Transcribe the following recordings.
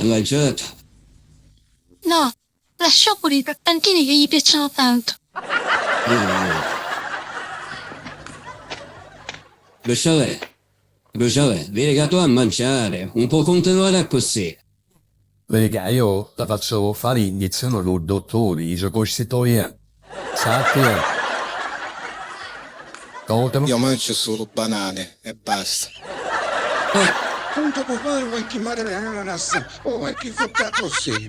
l'hai girato? No, lasciò pure i croccantini che gli piacciono tanto. Bruciare, vieni che tu a mangiare, un po' continuare così. Raga, io la faccio fare iniezione al dottore, dice così togliere. Sappi, Io mangio solo banane e basta. Non può fare qualche mare l'ananas o qualche frutta così.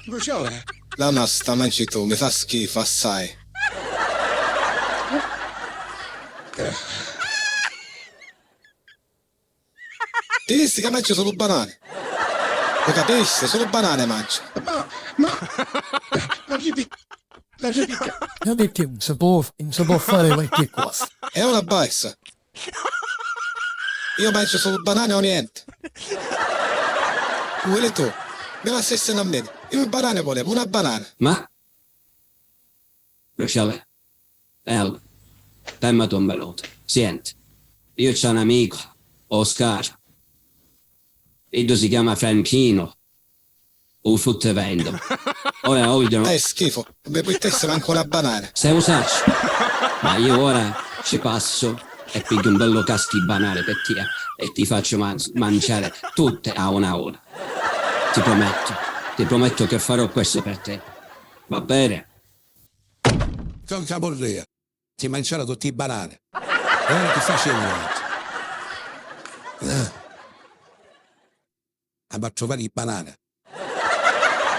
Bruciare. L'ananas sta mangi tu, mi fa schifo assai. Ti dissi che mangio solo banane. Lo capisci? Solo banane mangio. Ma ripicca. io detto, non si può fare qualche cosa. È una baissa. Io mangio solo banane o niente. Vuoi tu? Me la stessa a me. Io il banane volevo, una banana. Ma? Bruciare. Allora, dammi un veloce. Senti, io c'ho un amico, Oscar. Edo si chiama Franchino. O frutta vendo. Ora vogliono... È schifo. Mi puoi tessere anche una banana. Sei usaccio. Ma io ora ci passo e piglio un bello caschi banale per te e ti faccio mangiare tutte a una ora. Ti prometto che farò questo per te. Va bene? Sono caporrea. Ti mangiano tutti i banane. E ora che facevo niente. A trovare i banane.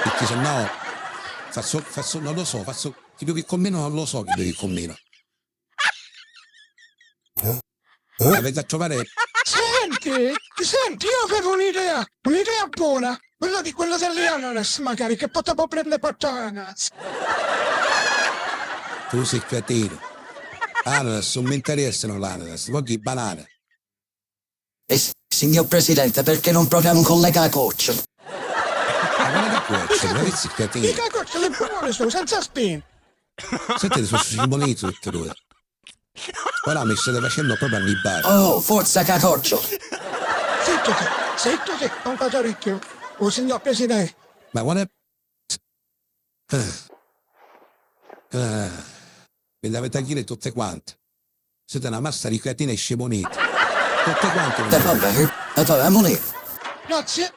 Perché se no faccio, non lo so, faccio chi più che con meno non lo so chi più che con meno. Avete a trovare. Senti, io avevo un'idea buona. Quella dell'ananas magari, che potevo prendere ananas. Tu sei cretino. Ananas, non mi interessano l'ananas, voglio banane. Signor Presidente, perché non proviamo con le cacoccio? Ma non è che questo, non è cretino. I cacoccio le buone sono, senza spin. Sentite, sono scimonito tutte due. Ora mi state facendo proprio annibale. Oh, forza cacoccio! Zitto te, non faccio orecchio. Oh, signor Presidente. Ma guarda. Vi dovete tagliare tutte quante. Siete una massa di cretine scimonite. Tutte quante. Vabbè, proviamo lì. Grazie.